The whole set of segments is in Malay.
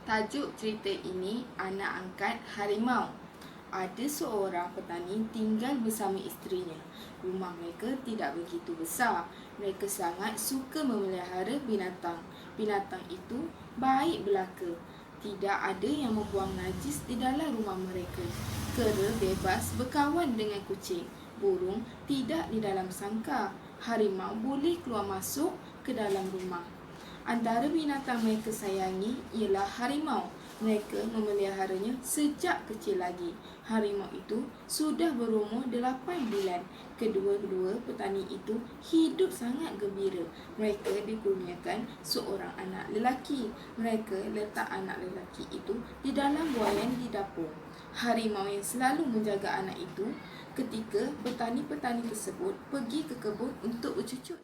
Tajuk cerita ini Anak Angkat Harimau. Ada seorang petani tinggal bersama isterinya. Rumah mereka tidak begitu besar. Mereka sangat suka memelihara binatang. Binatang itu baik belaka. Tidak ada yang membuang najis di dalam rumah mereka. Kera bebas berkawan dengan kucing. Burung tidak di dalam sangkar. Harimau boleh keluar masuk ke dalam rumah. Antara binatang mereka sayangi ialah harimau. Mereka memeliharanya sejak kecil lagi. Harimau itu sudah berumur 8 bulan. Kedua-dua petani itu hidup sangat gembira. Mereka dikurniakan seorang anak lelaki. Mereka letak anak lelaki itu di dalam buaian di dapur. Harimau yang selalu menjaga anak itu ketika petani-petani tersebut pergi ke kebun untuk bercucuk.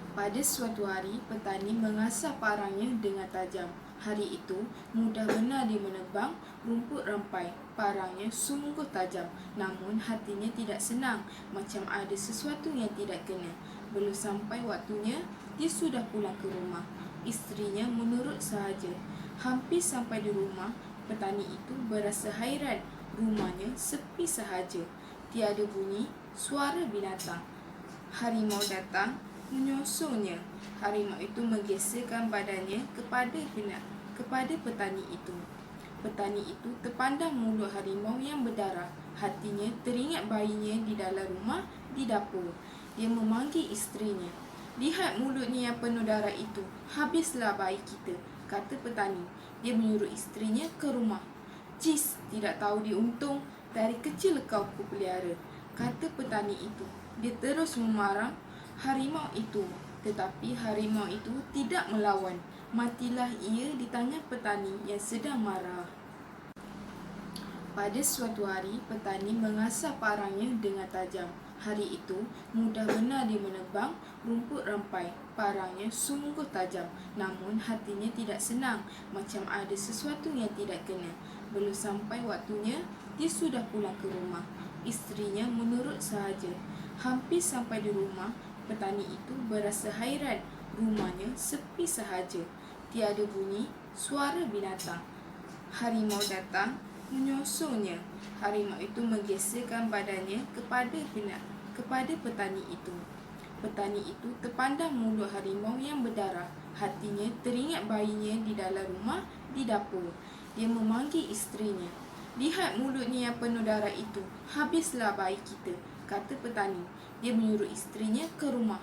Pada suatu hari, petani mengasah parangnya dengan tajam. Hari itu, mudah benar dia menebang rumput rampai. Parangnya sungguh tajam, namun hatinya tidak senang, macam ada sesuatu yang tidak kena. Belum sampai waktunya, dia sudah pulang ke rumah. Isterinya menurut sahaja. Hampir sampai di rumah, petani itu berasa hairan. Rumahnya sepi sahaja. Tiada bunyi suara binatang. Harimau datang menyosongnya. Harimau itu menggeserkan badannya kepada petani itu. Petani itu terpandang mulut harimau yang berdarah. Hatinya teringat bayinya di dalam rumah di dapur. Dia memanggil isterinya. "Lihat mulutnya yang penuh darah itu. Habislah bayi kita," kata petani. Dia menyuruh isterinya ke rumah. "Cis, tidak tahu diuntung. Dari kecil kau kupelihara," kata petani itu. Dia terus memarah harimau itu, tetapi harimau itu tidak melawan. Matilah ia ditanya petani yang sedang marah. Pada suatu hari, petani mengasah parangnya dengan tajam. Hari itu, mudah benar dia menebang rumput rampai. Parangnya sungguh tajam, namun hatinya tidak senang, macam ada sesuatu yang tidak kena. Belum sampai waktunya, dia sudah pulang ke rumah. Isterinya menurut sahaja. Hampir sampai di rumah, petani itu berasa hairan. Rumahnya sepi sahaja. Tiada bunyi suara binatang. Harimau datang menyosongnya. Harimau itu menggeserkan badannya kepada petani itu. Petani itu terpandang mulut harimau yang berdarah. Hatinya teringat bayinya di dalam rumah di dapur. Dia memanggil isterinya. "Lihat mulutnya yang penuh darah itu. Habislah bayi kita," kata petani. Dia menyuruh isterinya ke rumah.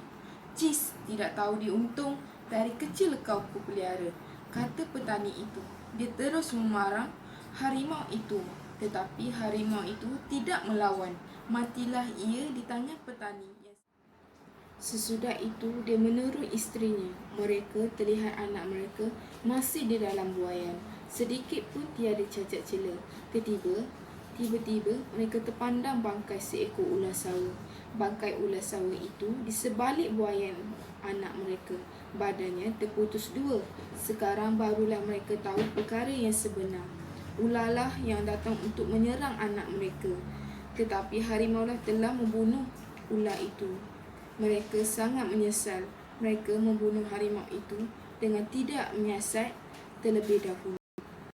"Cis, tidak tahu diuntung. Dari kecil kau kupelihara," kata petani itu. Dia terus memarah harimau itu, tetapi harimau itu tidak melawan. Matilah ia ditanya petani. Sesudah itu, dia meneru isterinya. Mereka terlihat anak mereka masih di dalam buaian. Sedikit pun tiada cacat celah. Tiba-tiba mereka terpandang bangkai seekor ular sawa. Bangkai ular sawa itu di sebalik buaian anak mereka. Badannya terputus dua. Sekarang barulah mereka tahu perkara yang sebenar. Ularlah yang datang untuk menyerang anak mereka. Tetapi harimau telah membunuh ular itu. Mereka sangat menyesal. Mereka membunuh harimau itu dengan tidak menyiasat terlebih dahulu.